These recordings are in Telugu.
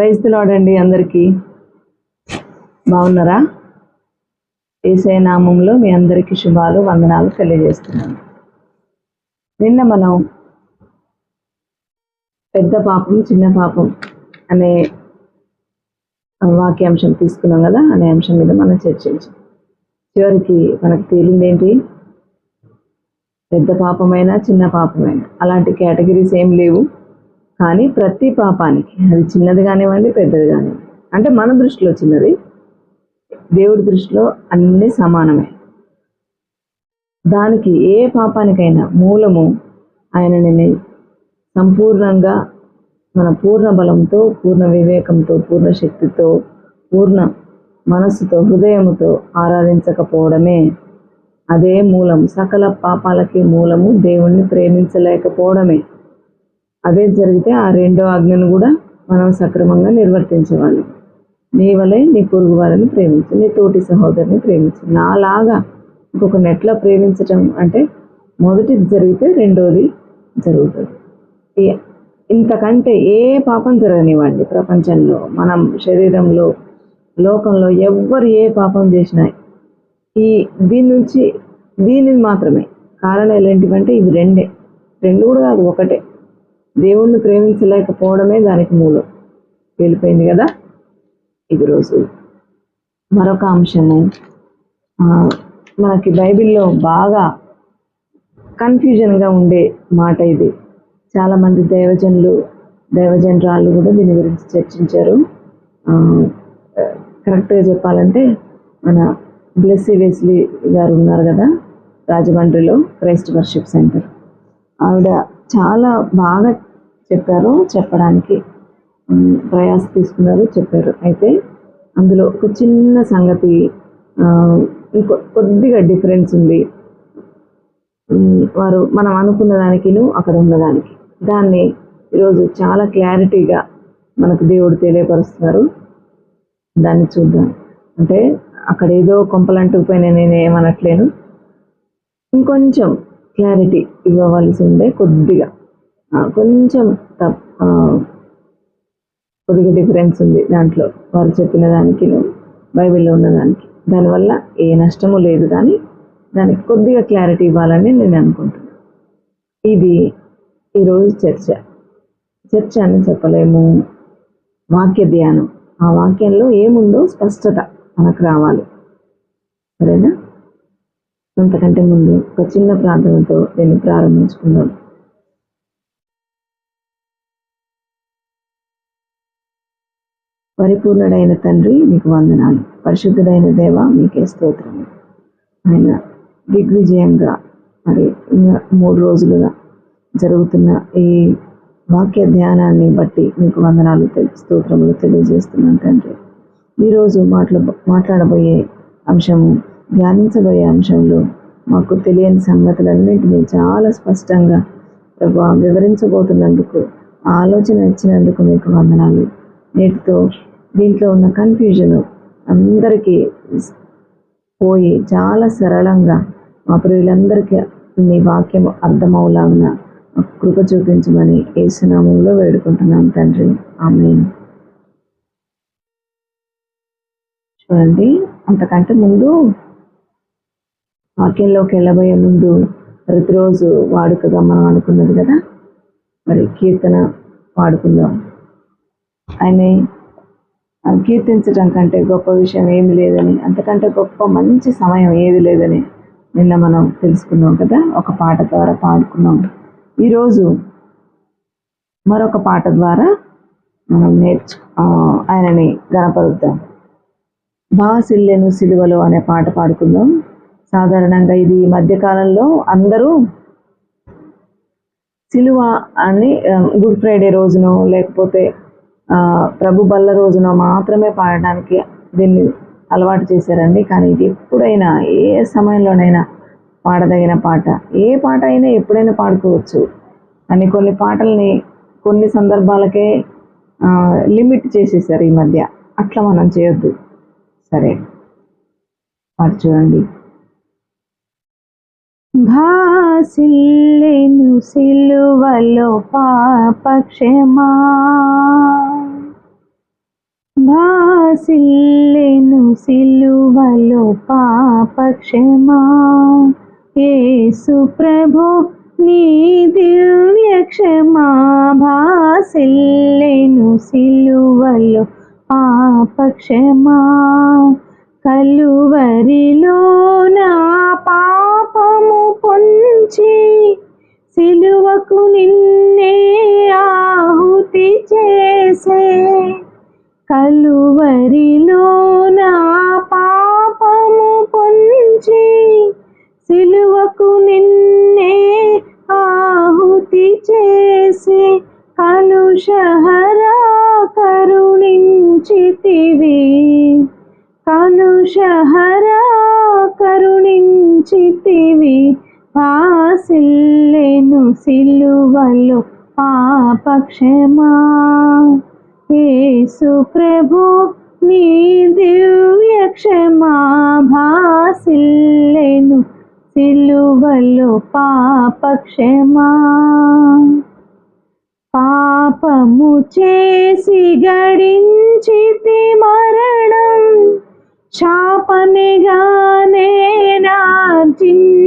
ప్రైజ్ ది లార్డ్ అండి. అందరికీ బాగున్నారా? యేసయ్య నామంలో మీ అందరికీ శుభాలు వందనాలు తెలియజేస్తున్నాను. నిన్న మనం పెద్ద పాపం చిన్న పాపం అనే వాక్యాంశం తీసుకున్నాం కదా. అనే అంశం మీద మనం చర్చించాం. చివరికి మనకు తేలింది ఏంటి? పెద్ద పాపమైనా చిన్న పాపమైనా అలాంటి కేటగిరీస్ ఏం లేవు. కానీ ప్రతి పాపానికి, అది చిన్నది కానివ్వండి పెద్దది కానివ్వండి, అంటే మన దృష్టిలో చిన్నది, దేవుడి దృష్టిలో అన్నీ సమానమే. దానికి ఏ పాపానికైనా మూలము ఆయనని సంపూర్ణంగా మన పూర్ణ బలంతో, పూర్ణ వివేకంతో, పూర్ణ శక్తితో, పూర్ణ మనస్సుతో, హృదయముతో ఆరాధించకపోవడమే. అదే మూలం. సకల పాపాలకి మూలము దేవుణ్ణి ప్రేమించలేకపోవడమే. అదే జరిగితే ఆ రెండో ఆజ్ఞను కూడా మనం సక్రమంగా నిర్వర్తించేవాళ్ళం. నీ వలె నీ పొరుగు వారిని ప్రేమించు, నీ తోటి సహోదరుని ప్రేమించు. నాలాగా ఇంకొకరిని ఎట్లా ప్రేమించటం అంటే మొదటిది జరిగితే రెండోది జరుగుతుంది. ఇంతకంటే ఏ పాపం జరగనివ్వండి ప్రపంచంలో, మనం శరీరంలో, లోకంలో ఎవ్వరు ఏ పాపం చేసినా దీని మాత్రమే కారణాలు ఏంటివంటే ఇవి రెండు కూడా కాదు, ఒకటే. దేవుణ్ణి ప్రేమించలేకపోవడమే దానికి మూలం. వెళ్ళిపోయింది కదా. ఇది రోజు మరొక అంశము, మనకి బైబిల్లో బాగా కన్ఫ్యూజన్గా ఉండే మాట ఇది. చాలామంది దైవజనరాళ్ళు కూడా దీని గురించి చర్చించారు. కరెక్ట్గా చెప్పాలంటే మన బ్లెస్సీ వెస్లీ గారు ఉన్నారు కదా, రాజమండ్రిలో క్రైస్ట్ వర్షిప్ సెంటర్. ఆవిడ చాలా బాగా చెప్పారు, చెప్పడానికి ప్రయాస తీసుకున్నారు, చెప్పారు. అయితే అందులో ఒక చిన్న సంగతి, కొద్దిగా డిఫరెన్స్ ఉంది. వారు మనం అనుకున్న దానికిను అక్కడ ఉన్నదానికి, దాన్ని ఈరోజు చాలా క్లారిటీగా మనకు దేవుడు తెలియపరుస్తున్నారు. దాన్ని చూద్దాం. అంటే అక్కడ ఏదో కొంపలంటుకుపోయిన నేను ఏమనట్లేను, ఇంకొంచెం క్లారిటీ ఇవ్వవలసి ఉండే, కొద్దిగా డిఫరెన్స్ ఉంది దాంట్లో, వారు చెప్పిన దానికి బైబిల్లో ఉన్నదానికి. దానివల్ల ఏ నష్టము లేదు, కానీ దానికి కొద్దిగా క్లారిటీ ఇవ్వాలని నేను అనుకుంటున్నాను. ఇది ఈరోజు చర్చ అని చెప్పలేము, వాక్య ధ్యానం. ఆ వాక్యంలో ఏముందో స్పష్టత మనకు రావాలి, సరేనా? అంతకంటే ముందు ఒక చిన్న ప్రార్థనతో దీన్ని ప్రారంభించుకుందాం. పరిపూర్ణుడైన తండ్రి, మీకు వందనాలు. పరిశుద్ధుడైన దేవ, మీకే స్తోత్రము. ఆయన దిగ్విజయంగా మరి 3 రోజులుగా జరుగుతున్న ఈ వాక్య ధ్యానాన్ని బట్టి మీకు వందనాలు, స్తోత్రములు తెలియజేస్తున్నాను తండ్రి. ఈరోజు మాట్లాడబోయే అంశము, ధ్యానించబోయే అంశంలో మాకు తెలియని సంగతులన్నింటినీ చాలా స్పష్టంగా ప్రభు వివరించబోతున్నందుకు, ఆలోచన ఇచ్చినందుకు మీకు వందనాలు. నేటితో దీంట్లో ఉన్న కన్ఫ్యూజన్ అందరికీ పోయి చాలా సరళంగా మా ప్రియులందరికీ మీ వాక్యం అర్థమవులాగిన కృప చూపించమని యేసు నామములో వేడుకుంటున్నాం తండ్రి, ఆమేన్. చూడండి, అంతకంటే ముందు వాక్యంలోకి వెళ్ళబోయే ముందు ప్రతిరోజు వాడుకగా మనం అనుకున్నది కదా, మరి కీర్తన వాడుకుందాం. ఆయన కీర్తించడం కంటే గొప్ప విషయం ఏమి లేదని, అంతకంటే గొప్ప మంచి సమయం ఏది లేదని నిన్న మనం తెలుసుకున్నాం కదా, ఒక పాట ద్వారా పాడుకున్నాం. ఈరోజు మరొక పాట ద్వారా మనం ఆయనని గణపరుద్దాం. బాసిల్లెను సిలువలో అనే పాట పాడుకుందాం. సాధారణంగా ఇది ఈ మధ్యకాలంలో అందరూ సిలువ అని గుడ్ ఫ్రైడే రోజునో లేకపోతే ప్రభు బల్ల రోజున మాత్రమే పాడడానికి దీన్ని అలవాటు చేశారండి. కానీ ఇది ఎప్పుడైనా, ఏ సమయంలోనైనా పాడదగిన పాట. ఏ పాట అయినా ఎప్పుడైనా పాడుకోవచ్చు. కానీ కొన్ని పాటల్ని కొన్ని సందర్భాలకే లిమిట్ చేసేసారు ఈ మధ్య. అట్లా మనం చేయొద్దు, సరే? పాట చూడండి. భాసిల్లెను సిలువలో పాపక్షమా, భాసిల్లెను సిలువలో పాపక్షమా. యేసు ప్రభు నీ దివ్య క్షమా భాసిల్లెను సిలువలో పాపక్షమా. కలువరిలో నా పాపము పొంచి సిలువకు నిన్నే ఆహుతి చేసే. కలువరిలో నా పాపము పొంచి సిలువకు నిన్నే ఆహుతి చేసి. కలుషహరా కరుణించితివి, కలుషహరా కరుణించితివి. భాసిల్లెను సిలువలో పాపక్షమా. యేసు ప్రభు నీ దివ్య క్షమా భాసిల్లెను సిలువలో పాపక్షమా. పాపము చేసి గడించితి మరణం, శాపనిగానే నార్జించినది.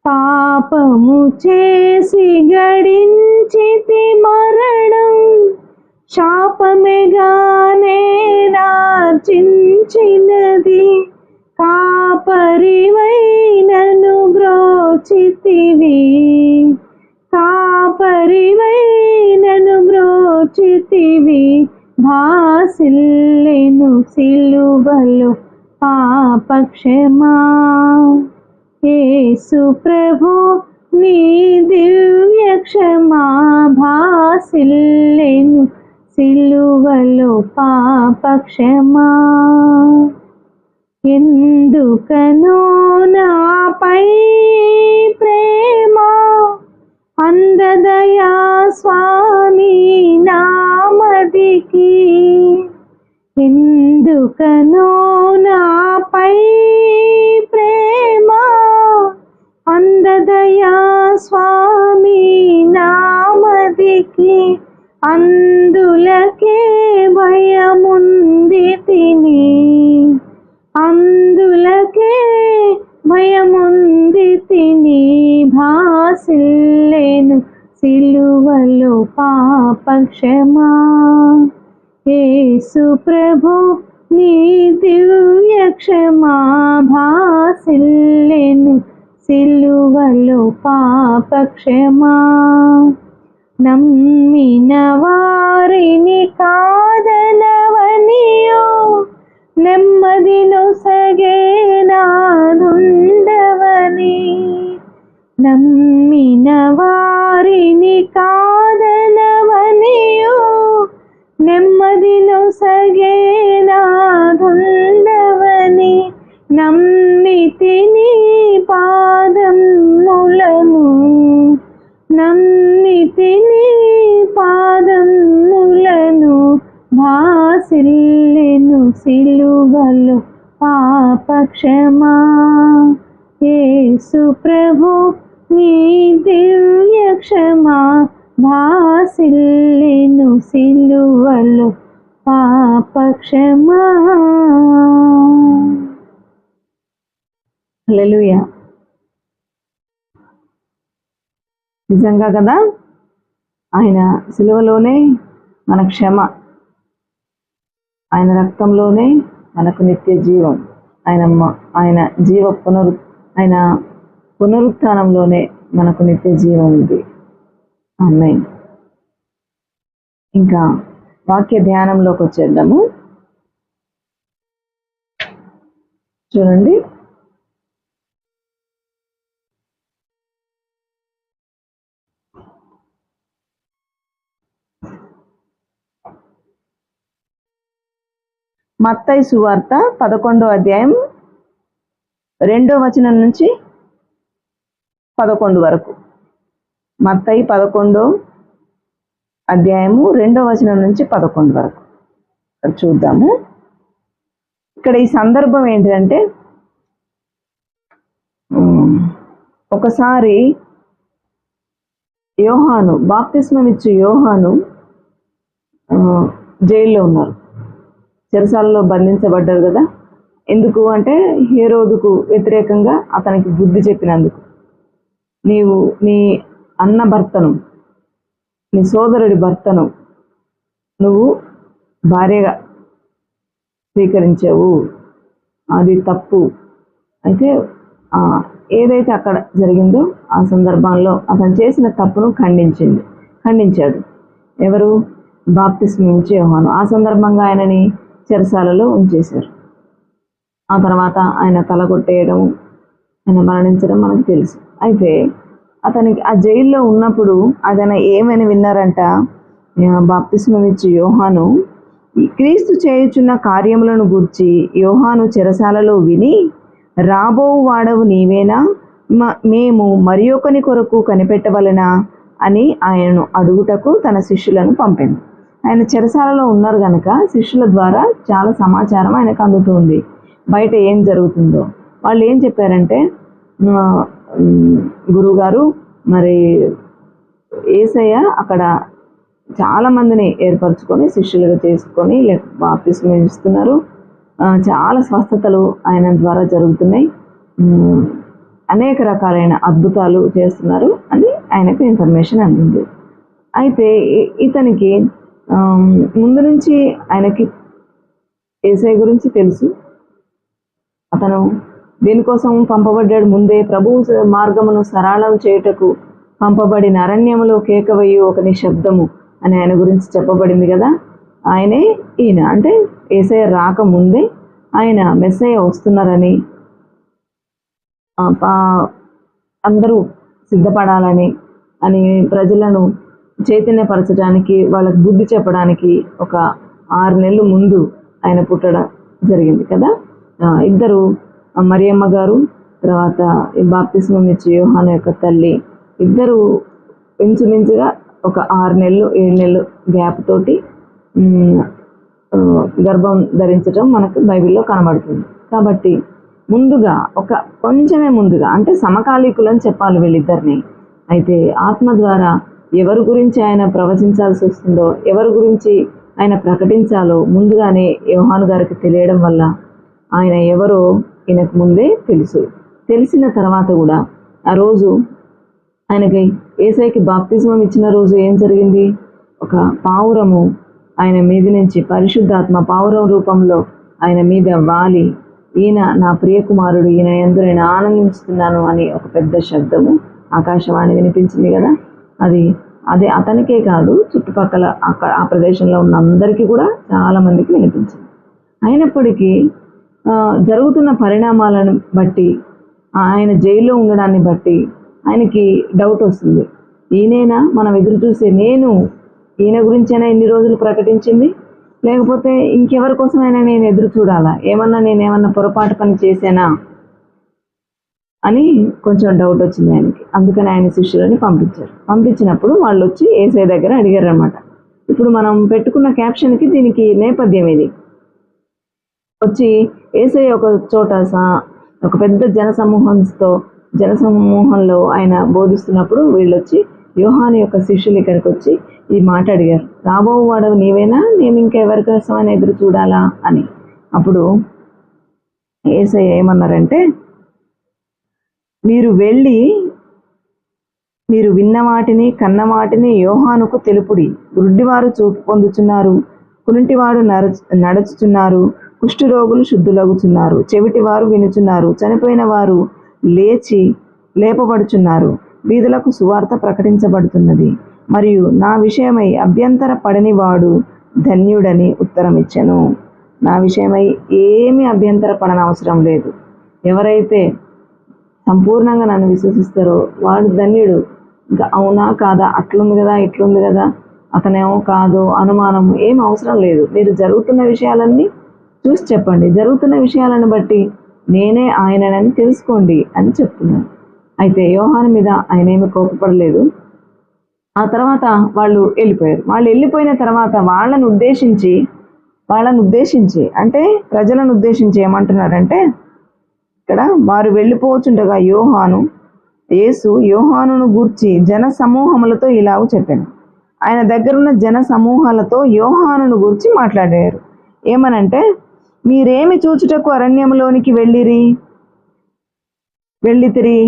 పాపము చేసి గడించితి మరణం, శాపమిగానే నార్జించినది. కాపరివై నన్ను బ్రోచితివి, కాపరివై నన్ను బ్రోచితివి. భాసిల్లెను సిలువలో పాపక్షమా. యేసు ప్రభు నీ దివ్య క్షమా భాసిల్లెను సిలువలో పాపక్షమా. ఎందుకనో నాపై ప్రేమ అందదయా స్వామి నామదికి. ఎందుకనో నాపై ప్రేమ అందదయా స్వామి నామదికి. అందులకే భయముంది తిని, అందులకే భయముంది తిని. భాసిల్లెను సిలువలో పాపక్షమా. యేసు ప్రభు నీ దివ్య క్షమా భాసిల్లెను సిలువలో పాపక్షమా. నమ్మిన వారిని కాదనవనియో నెమ్మది నొసగే నాదుండవని. నమ్మిన వారిని కాదనవనియో నెమ్మది నొసగే నాదుండవని. నమ్మితిని పాదములను, నమ్మితిని పాదములను. భాసిల్లెను సిలువలో పాపక్షమా. యేసు ప్రభు నీ దివ్య క్షమా భాసిల్లెను సిలువలో పాపక్షమా. హల్లెలూయా. నిజంగా కదా, ఆయన సిలువలోనే మన క్షమ, ఆయన రక్తంలోనే మనకు నిత్య జీవం, ఆయన ఆయన పునరుత్థానంలోనే మనకు నిత్య జీవం ఉంది. ఆమేన్. ఇంకా వాక్య ధ్యానంలోకి వచ్చేద్దాము. చూడండి, మత్తయి సువార్త 11వ అధ్యాయం 2వ వచనం నుంచి 11 వరకు. మత్తయి 11వ అధ్యాయము 2వ వచనం నుంచి 11 వరకు చూద్దాము. ఇక్కడ ఈ సందర్భం ఏంటంటే, ఒకసారి యోహాను, బాప్తిస్మం ఇచ్చే యోహాను జైల్లో ఉన్నారు, చెరసాలలో బంధించబడ్డారు కదా. ఎందుకు అంటే హేరోదుకు వ్యతిరేకంగా అతనికి బుద్ధి చెప్పినందుకు. నీవు నీ అన్న భర్తను, నీ సోదరుడి భర్తను నువ్వు భార్యగా స్వీకరించావు, అది తప్పు. అయితే ఏదైతే అక్కడ జరిగిందో ఆ సందర్భంలో అతను చేసిన తప్పును ఖండించాడు. ఎవరు? బాప్తిస్మం ఇచ్చే యోహాను. ఆ సందర్భంగా ఆయనని చెరసాలలో ఉంచేశారు. ఆ తర్వాత ఆయన తల కొట్టేయడం, ఆయన మరణించడం మనకు తెలుసు. అయితే అతనికి ఆ జైల్లో ఉన్నప్పుడు అతను ఏమని విన్నారంట, బాప్తిస్మం ఇచ్చే యోహాను క్రీస్తు చేయుచున్న కార్యములను గూర్చి యోహాను చెరసాలలో విని, రాబోవు వాడవు నీవేనా, మేము మరి ఒకని కొరకు కనిపెట్టవలెనా అని ఆయనను అడుగుటకు తన శిష్యులను పంపింది. ఆయన చెరసాలలో ఉన్నారు కనుక శిష్యుల ద్వారా చాలా సమాచారం ఆయనకు అందుతుంది, బయట ఏం జరుగుతుందో. వాళ్ళు ఏం చెప్పారంటే, గురువుగారు మరి యేసయ్య అక్కడ చాలా మందిని ఏర్పరచుకొని శిష్యులుగా చేసుకొని బాప్తిస్మం ఇస్తున్నారు, చాలా స్వస్థతలు ఆయన ద్వారా జరుగుతున్నాయి, అనేక రకాలైన అద్భుతాలు చేస్తున్నారు అని ఆయనకు ఇన్ఫర్మేషన్ అందింది. అయితే ఇతనికి ముందు నుంచి ఆయనకి యేసయ్య గురించి తెలుసు. అతను దేనికోసం పంపబడ్డాడు? ముందే ప్రభువు మార్గమును సరళం చేయుటకు పంపబడిన అరణ్యములో కేకవయ్యు ఒక నిశ్శబ్దము అని ఆయన గురించి చెప్పబడింది కదా. ఆయనే ఈయన, అంటే యేసయ్య రాకముందే ఆయన మెస్సయ్య వస్తున్నారని, అందరూ సిద్ధపడాలని అని ప్రజలను చైతన్యపరచడానికి, వాళ్ళకి బుద్ధి చెప్పడానికి ఒక 6 నెలలు ముందు ఆయన పుట్టడం జరిగింది కదా. ఇద్దరు, మరియమ్మ గారు, తర్వాత బాప్తిస్మం ఇచ్చే యోహాను యొక్క తల్లి, ఇద్దరు ఇంచుమించుగా ఒక 6 నెలలు 7 నెలలు గ్యాప్ తోటి గర్భం ధరించడం మనకు బైబిల్లో కనబడుతుంది. కాబట్టి ముందుగా కొంచెమే ముందుగా, అంటే సమకాలీకులని చెప్పాలి వీళ్ళిద్దరిని. అయితే ఆత్మ ద్వారా ఎవరి గురించి ఆయన ప్రవచించాల్సి వస్తుందో, ఎవరి గురించి ఆయన ప్రకటించాలో ముందుగానే యోహాను గారికి తెలియడం వల్ల ఆయన ఎవరో ఈయనకు ముందే తెలిసిన తర్వాత కూడా ఆ రోజు ఆయనకి యేసయ్యకి బాప్తిస్మం ఇచ్చిన రోజు ఏం జరిగింది? ఒక పావురము ఆయన మీద నుంచి, పరిశుద్ధాత్మ పావురం రూపంలో ఆయన మీద వాలి, ఈయన నా ప్రియకుమారుడు, ఈయన యందు నేను ఆనందిస్తున్నాను అని ఒక పెద్ద శబ్దము ఆకాశవాణి వినిపించింది కదా. అదే అతనికే కాదు, చుట్టుపక్కల ఆ ప్రదేశంలో ఉన్న అందరికీ కూడా చాలా మందికి వినిపించింది. అయినప్పటికీ జరుగుతున్న పరిణామాలను బట్టి, ఆయన జైల్లో ఉండడాన్ని బట్టి ఆయనకి డౌట్ వస్తుంది. ఈయనైనా మనం ఎదురు చూసే, ఈయన గురించైనా ఇన్ని రోజులు ప్రకటించింది, లేకపోతే ఇంకెవరి కోసమైనా నేను ఎదురు చూడాలా, నేనేమన్నా పొరపాటు పని చేశానా అని కొంచెం డౌట్ వచ్చింది ఆయనకి. అందుకని ఆయన శిష్యులని పంపించినప్పుడు వాళ్ళు వచ్చి యేసయ్య దగ్గర అడిగారు అనమాట. ఇప్పుడు మనం పెట్టుకున్న క్యాప్షన్కి దీనికి నేపథ్యం ఇది. వచ్చి యేసయ్య ఒక చోట ఒక పెద్ద జనసమూహంలో ఆయన బోధిస్తున్నప్పుడు వీళ్ళు వచ్చి, యోహాను యొక్క శిష్యులు ఇక్కడికి వచ్చి ఈ మాట అడిగారు, రాబోవు వాడవు నీవేనా, మేము ఇంకా ఎవరి కోసమైనా ఎదురు చూడాలా అని. అప్పుడు యేసయ్య ఏమన్నారంటే, మీరు వెళ్ళి మీరు విన్న వాటిని కన్న వాటిని యోహానుకు తెలుపుడి. గుడ్డివారు చూపు పొందుచున్నారు, కుంటివాడు నడుచుచున్నారు, కుష్ఠరోగులు శుద్ధులగుచున్నారు, చెవిటివారు వినుచున్నారు, చనిపోయిన వారు లేపబడుచున్నారు, వీధులకు సువార్త ప్రకటించబడుతున్నది, మరియు నా విషయమై అభ్యంతర పడని వాడు ధన్యుడని ఉత్తరం ఇచ్చెను. నా విషయమై ఏమీ అభ్యంతర పడనవసరం లేదు. ఎవరైతే సంపూర్ణంగా నన్ను విశ్వసిస్తారో వాడు ధన్యుడు. ఇంకా అవునా కాదా, అట్లుంది కదా ఇట్లుంది కదా, అతనేమో కాదు, అనుమానం ఏం అవసరం లేదు. మీరు జరుగుతున్న విషయాలన్నీ చూసి చెప్పండి, జరుగుతున్న విషయాలను బట్టి నేనే ఆయనని తెలుసుకోండి అని చెప్తున్నాను. అయితే యోహాను మీద ఆయన ఏమి కోపపడలేదు. ఆ తర్వాత వాళ్ళు వెళ్ళిపోయారు. వాళ్ళు వెళ్ళిపోయిన తర్వాత వాళ్ళను ఉద్దేశించి అంటే ప్రజలను ఉద్దేశించి ఏమంటున్నారంటే, ఇక్కడ వారు వెళ్ళిపోవచ్చుండగా యేసు యోహానును గూర్చి జన సమూహములతో ఇలాగ చెప్పాను, ఆయన దగ్గరున్న జన సమూహాలతో యోహానును గురించి మాట్లాడారు. ఏమనంటే, మీరేమి చూచుటకు అరణ్యంలోనికి వెళ్ళితిరి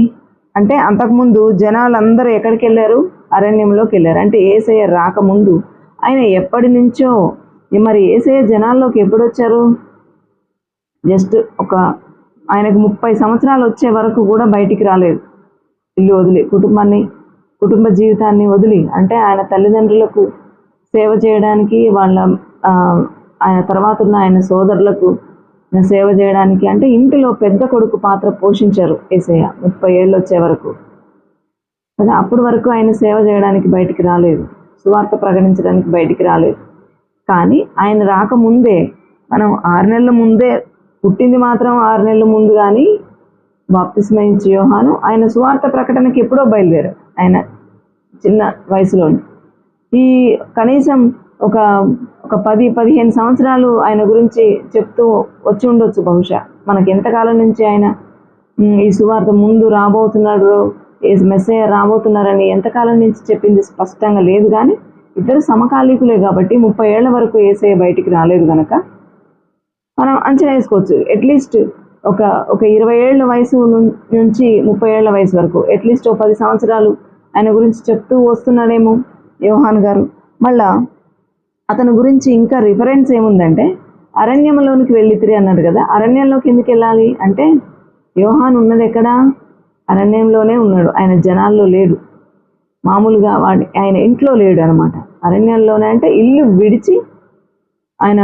అంటే, అంతకుముందు జనాలందరూ ఎక్కడికి వెళ్ళారు? అరణ్యంలోకి వెళ్ళారు. అంటే యేసయ్య రాకముందు ఆయన ఎప్పటి నుంచో, మరి యేసయ్య జనాల్లోకి ఎప్పుడు వచ్చారు? జస్ట్ ఆయనకు 30 సంవత్సరాలు వచ్చే వరకు కూడా బయటికి రాలేదు. ఇల్లు వదిలి, కుటుంబ జీవితాన్ని వదిలి, అంటే ఆయన తల్లిదండ్రులకు సేవ చేయడానికి, ఆయన తర్వాత ఉన్న ఆయన సోదరులకు సేవ చేయడానికి, అంటే ఇంటిలో పెద్ద కొడుకు పాత్ర పోషించారు యేసయ్య 30 ఏళ్ళు వచ్చే వరకు. అప్పటి వరకు ఆయన సేవ చేయడానికి బయటికి రాలేదు, సువార్త ప్రకటించడానికి బయటికి రాలేదు. కానీ ఆయన రాకముందే, మనం 6 నెలల ముందే, పుట్టింది మాత్రం 6 నెలల ముందు, కానీ బాప్తిస్మా ఇచ్చే యోహాను ఆయన సువార్త ప్రకటనకి ఎప్పుడో బయలుదేరారు. ఆయన చిన్న వయసులోని ఈ కనీసం ఒక 10-15 సంవత్సరాలు ఆయన గురించి చెప్తూ వచ్చి ఉండొచ్చు బహుశా. మనకి ఎంతకాలం నుంచి ఆయన ఈ సువార్త ముందు రాబోతున్నాడు, మెస్సయ్య రాబోతున్నారని ఎంతకాలం నుంచి చెప్పింది స్పష్టంగా లేదు. కానీ ఇద్దరు సమకాలీకులే కాబట్టి 30 ఏళ్ల వరకు యేసయ్య బయటికి రాలేదు కనుక మనం అంచనా వేసుకోవచ్చు. అట్లీస్ట్ ఒక 20 ఏళ్ల వయసు నుంచి 30 ఏళ్ల వయసు వరకు అట్లీస్ట్ 10 సంవత్సరాలు ఆయన గురించి చెప్తూ వస్తున్నాడేమో యోహాన్ గారు. మళ్ళా అతని గురించి ఇంకా రిఫరెన్స్ ఏముందంటే, అరణ్యంలోనికి వెళ్ళితిరి అన్నాడు కదా. అరణ్యంలోకి ఎందుకు వెళ్ళాలి అంటే, యోహాన్ ఉన్నది ఎక్కడా? అరణ్యంలోనే ఉన్నాడు. ఆయన జనాల్లో లేడు, మామూలుగా ఆయన ఇంట్లో లేడు అనమాట. అరణ్యంలోనే అంటే ఇల్లు విడిచి ఆయన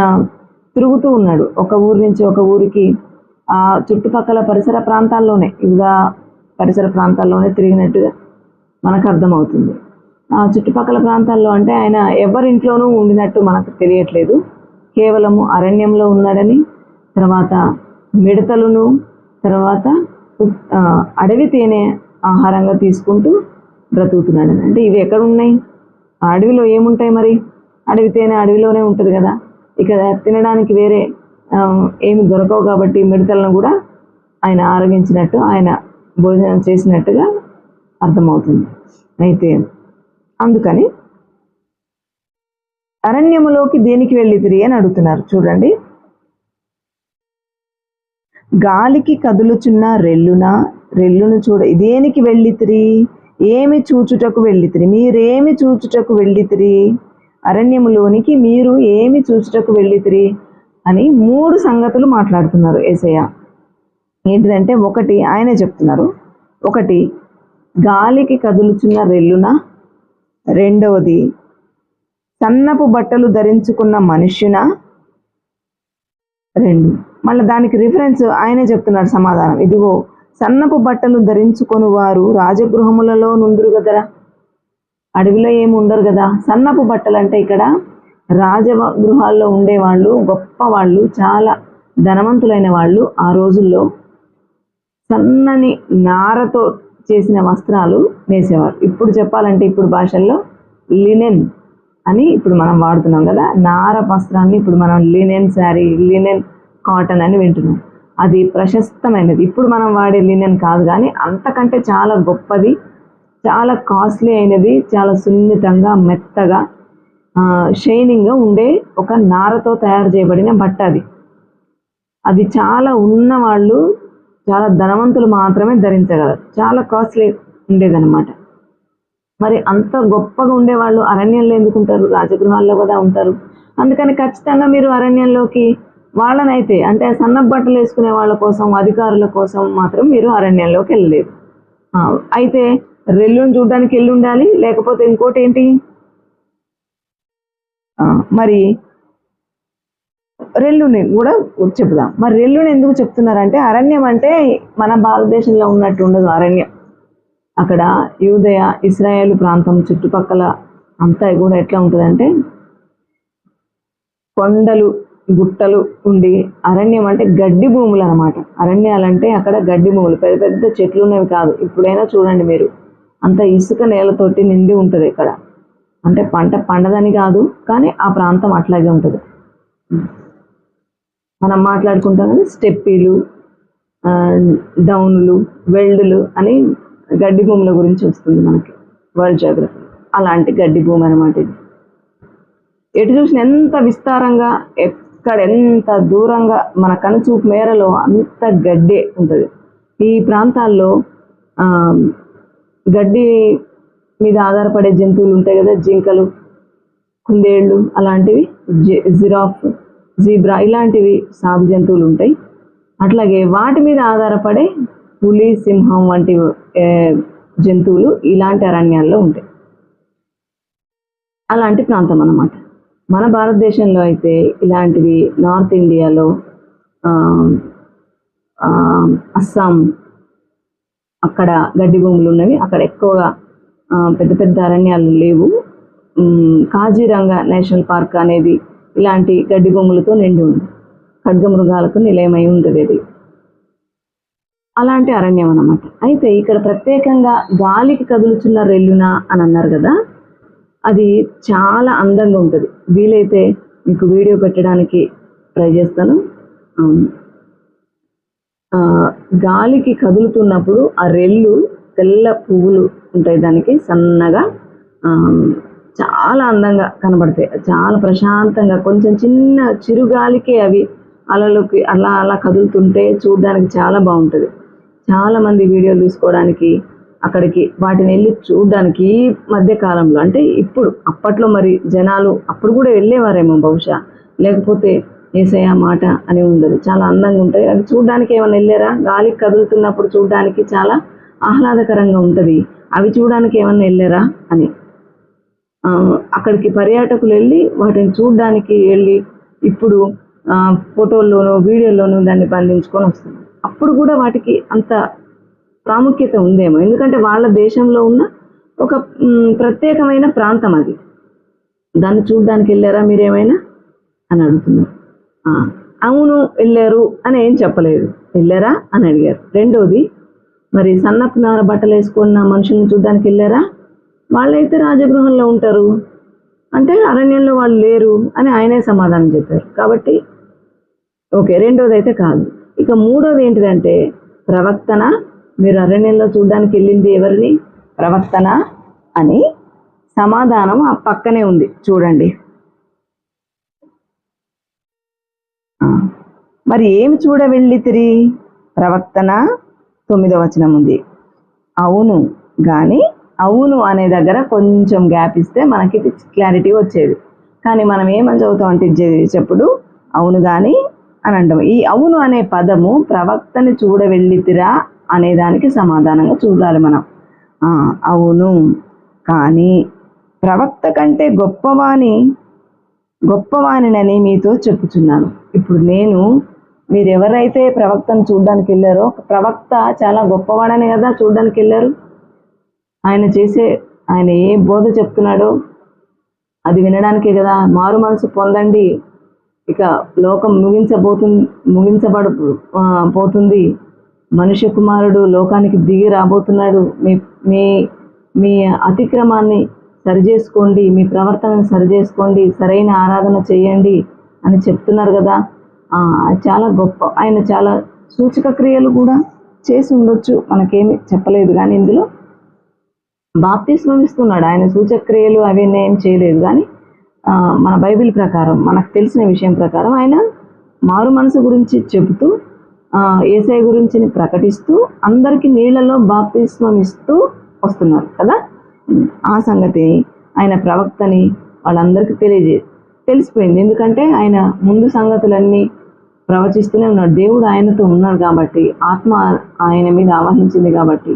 తిరుగుతూ ఉన్నాడు, ఒక ఊరి నుంచి ఒక ఊరికి. ఆ చుట్టుపక్కల పరిసర ప్రాంతాల్లోనే, యూదా పరిసర ప్రాంతాల్లోనే తిరిగినట్టుగా మనకు అర్థమవుతుంది. ఆ చుట్టుపక్కల ప్రాంతాల్లో అంటే ఆయన ఎవరింట్లోనూ ఉండినట్టు మనకు తెలియట్లేదు. కేవలము అరణ్యంలో ఉన్నాడని, తర్వాత మిడతలను, తర్వాత అడవి తేనె ఆహారంగా తీసుకుంటూ బ్రతుకుతున్నాడని. అంటే ఇవి ఎక్కడ ఉన్నాయి? ఆ అడవిలో ఏముంటాయి మరి? అడవి తేనె అడవిలోనే ఉంటుంది కదా. ఇక తినడానికి వేరే ఏమి దొరకవు కాబట్టి మిడతలను కూడా ఆయన ఆరగించినట్టు, ఆయన భోజనం చేసినట్టుగా అర్థమవుతుంది. అయితే అందుకని అరణ్యములోకి దేనికి వెళ్ళితిరి అని అడుగుతున్నారు. చూడండి, గాలికి కదులుచున్న రెల్లును చూడ దేనికి వెళ్ళితిరి? ఏమి చూచుటకు వెళ్ళితిరి? మీరేమి చూచుటకు వెళ్ళితిరి? అరణ్యములోనికి మీరు ఏమి చూచుటకు వెళ్ళితిరి అని 3 సంగతులు మాట్లాడుతున్నారు యేసయ్య. ఏంటిదంటే, ఒకటి ఆయనే చెప్తున్నారు, ఒకటి గాలికి కదులుచున్న రెల్లున, రెండవది సన్నపు బట్టలు ధరించుకున్న మనుష్యున, 2 మళ్ళీ దానికి రిఫరెన్స్ ఆయనే చెప్తున్నారు సమాధానం. ఇదిగో సన్నపు బట్టలు ధరించుకొని వారు రాజగృహములలో నుండురు కదరా. అడవిలో ఏమి ఉండరు కదా. సన్నపు బట్టలు అంటే ఇక్కడ రాజగృహాల్లో ఉండేవాళ్ళు, గొప్పవాళ్ళు, చాలా ధనవంతులైన వాళ్ళు ఆ రోజుల్లో సన్నని నారతో చేసిన వస్త్రాలు వేసేవారు. ఇప్పుడు చెప్పాలంటే, ఇప్పుడు భాషల్లో లినెన్ అని ఇప్పుడు మనం వాడుతున్నాం కదా. నార వస్త్రాన్ని ఇప్పుడు మనం లినెన్ శారీ, లినెన్ కాటన్ అని వింటున్నాం. అది ప్రశస్తమైనది. ఇప్పుడు మనం వాడే లినెన్ కాదు, కానీ అంతకంటే చాలా గొప్పది, చాలా కాస్ట్లీ అయినది, చాలా సున్నితంగా, మెత్తగా, షైనింగ్గా ఉండే ఒక నారతో తయారు చేయబడిన బట్ట అది చాలా ఉన్నవాళ్ళు, చాలా ధనవంతులు మాత్రమే ధరించగలరు. చాలా కాస్ట్లీ ఉండేదన్నమాట. మరి అంత గొప్పగా ఉండేవాళ్ళు అరణ్యంలో ఎందుకు ఉంటారు? రాజగృహాల్లో కదా ఉంటారు. అందుకని ఖచ్చితంగా మీరు అరణ్యంలోకి వాళ్ళనైతే, అంటే సన్నపు బట్టలు వేసుకునే వాళ్ళ కోసం, అధికారుల కోసం మాత్రం మీరు అరణ్యంలోకి వెళ్ళలేదు. అయితే రెల్లును చూడడానికి వెళ్ళి ఉండాలి, లేకపోతే ఇంకోటి ఏంటి మరి రెల్లుని కూడా చెప్దాం. మరి రెల్లుని ఎందుకు చెప్తున్నారంటే, అరణ్యం అంటే మన భారతదేశంలో ఉన్నట్టు ఉండదు అరణ్యం. అక్కడ యూదయ, ఇశ్రాయేలు ప్రాంతం చుట్టుపక్కల అంతా కూడా ఎట్లా ఉంటుందంటే, కొండలు, గుట్టలు ఉండి, అరణ్యం అంటే గడ్డి భూములు అనమాట. అరణ్యాలంటే అక్కడ గడ్డి భూములు, పెద్ద పెద్ద చెట్లు ఉన్నవి కాదు. ఇప్పుడైనా చూడండి మీరు, అంత ఇసుక నేలతోటి నిండి ఉంటుంది ఇక్కడ. అంటే పంట పండదని కాదు, కానీ ఆ ప్రాంతం అట్లాగే ఉంటుంది. మనం మాట్లాడుకుంటాం కదా, స్టెప్పీలు, డౌన్లు, వెల్డులు అని గడ్డి భూముల గురించి వస్తుంది మనకి వరల్డ్ జాగ్రఫీ. అలాంటి గడ్డి భూమి అనమాట ఇది. ఎటు చూసిన ఎంత విస్తారంగా, ఎక్కడ ఎంత దూరంగా మన కనుచూపు మేరలో అంత గడ్డే ఉంటుంది. ఈ ప్రాంతాల్లో గడ్డి మీద ఆధారపడే జంతువులు ఉంటాయి కదా, జింకలు, కుందేళ్ళు, అలాంటివి, జిరాఫ్, జీబ్రా, ఇలాంటివి సాగు జంతువులు ఉంటాయి. అట్లాగే వాటి మీద ఆధారపడే పులి, సింహం వంటి జంతువులు ఇలాంటి అరణ్యాల్లో ఉంటాయి. అలాంటి ప్రాంతం అన్నమాట. మన భారతదేశంలో అయితే ఇలాంటివి నార్త్ ఇండియాలో, అస్సాం, అక్కడ గడ్డి భూములు ఉన్నవి. అక్కడ ఎక్కువగా పెద్ద పెద్ద అరణ్యాలు లేవు. కాజీరంగా నేషనల్ పార్క్ అనేది ఇలాంటి గడ్డి భూములతో నిండి ఉంది. ఖడ్గమృగాలకు నిలయమై ఉంటుంది అది. అలాంటి అరణ్యం అన్నమాట. అయితే ఇక్కడ ప్రత్యేకంగా గాలికి కదులుచున్న రెల్లున అని అన్నారు కదా, అది చాలా అందంగా ఉంటుంది. వీలైతే మీకు వీడియో పెట్టడానికి ట్రై చేస్తాను. గాలికి కదులుతున్నప్పుడు ఆ రెల్లు తెల్ల పువ్వులు ఉంటాయి, దానికి సన్నగా చాలా అందంగా కనబడతాయి. చాలా ప్రశాంతంగా, కొంచెం చిన్న చిరుగాలికే అవి అలలోకి అలా అలా కదులుతుంటే చూడడానికి చాలా బాగుంటుంది. చాలామంది వీడియోలు తీసుకోవడానికి అక్కడికి వాటిని వెళ్ళి చూడడానికి ఈ మధ్యకాలంలో, అంటే ఇప్పుడు, అప్పట్లో మరి జనాలు అప్పుడు కూడా వెళ్ళేవారేమో బహుశా, లేకపోతే యేసయ్య మాట అని ఉండదు. చాలా అందంగా ఉంటాయి అవి చూడడానికి. ఏమైనా వెళ్ళారా? గాలికి కదులుతున్నప్పుడు చూడడానికి చాలా ఆహ్లాదకరంగా ఉంటుంది. అవి చూడడానికి ఏమన్నా వెళ్ళారా అని అక్కడికి పర్యాటకులు వెళ్ళి వాటిని చూడడానికి వెళ్ళి ఇప్పుడు ఫోటోల్లోనూ వీడియోల్లోనూ దాన్ని బంధించుకొని వస్తున్నారు. అప్పుడు కూడా వాటికి అంత ప్రాముఖ్యత ఉందేమో, ఎందుకంటే వాళ్ళ దేశంలో ఉన్న ఒక ప్రత్యేకమైన ప్రాంతం అది. దాన్ని చూడడానికి వెళ్ళారా మీరేమైనా అని అడుగుతున్నారు. అవును వెళ్ళారు అని ఏం చెప్పలేదు, వెళ్ళారా అని అడిగారు. రెండోది, మరి సన్నపు నార బట్టలు వేసుకున్న మనుషుల్ని చూడడానికి వెళ్ళారా? వాళ్ళైతే రాజగృహంలో ఉంటారు, అంటే అరణ్యంలో వాళ్ళు లేరు అని ఆయనే సమాధానం చెప్పారు. కాబట్టి ఓకే, రెండోది అయితే కాదు. ఇక మూడోది ఏంటిదంటే ప్రవక్తన. మీరు అరణ్యంలో చూడడానికి వెళ్ళింది ఎవరిని? ప్రవక్తన అని సమాధానం ఆ పక్కనే ఉంది చూడండి. మరి ఏమి చూడ వెళ్ళితిరి? ప్రవక్తన 9వ వచనం ఉంది. అవును కానీ, అవును అనే దగ్గర కొంచెం గ్యాప్ ఇస్తే మనకి క్లారిటీ వచ్చేది. కానీ మనం ఏమని చదువుతాం అంటే చెప్పుడు అవును కానీ అని అంటాం. ఈ అవును అనే పదము ప్రవక్తని చూడ వెళ్ళితిరా అనే దానికి సమాధానంగా చూడాలి మనం. అవును కానీ ప్రవక్త కంటే గొప్పవానినని మీతో చెప్పుచున్నాను. ఇప్పుడు మీరు ఎవరైతే ప్రవక్తను చూడడానికి వెళ్ళారో, ప్రవక్త చాలా గొప్పవాడని కదా చూడడానికి వెళ్ళారు. ఆయన ఏ బోధ చెప్తున్నాడో అది వినడానికే కదా. మారు మనసు పొందండి, ఇక లోకం పోతుంది, మనుష్య కుమారుడు లోకానికి దిగి రాబోతున్నాడు, మీ అతిక్రమాన్ని సరిచేసుకోండి, మీ ప్రవర్తనను సరిచేసుకోండి, సరైన ఆరాధన చేయండి అని చెప్తున్నారు కదా. చాలా గొప్ప. ఆయన చాలా సూచక క్రియలు కూడా చేసి ఉండొచ్చు, మనకేమి చెప్పలేదు. కానీ ఇందులో బాప్తిస్మం ఇస్తున్నాడు. ఆయన సూచక క్రియలు అవన్నీ ఏం చేయలేదు. కానీ మన బైబిల్ ప్రకారం, మనకు తెలిసిన విషయం ప్రకారం ఆయన మారు మనసు గురించి చెబుతూ, యేసయ్య గురించి ప్రకటిస్తూ, అందరికీ నీళ్లలో బాప్తిస్మం ఇస్తూ వస్తున్నారు కదా. ఆ సంగతి ఆయన ప్రవక్తని వాళ్ళందరికీ తెలిసిపోయింది. ఎందుకంటే ఆయన ముందు సంగతులన్నీ ప్రవచిస్తూనే ఉన్నాడు. దేవుడు ఆయనతో ఉన్నాడు కాబట్టి, ఆత్మ ఆయన మీద ఆవహించింది కాబట్టి,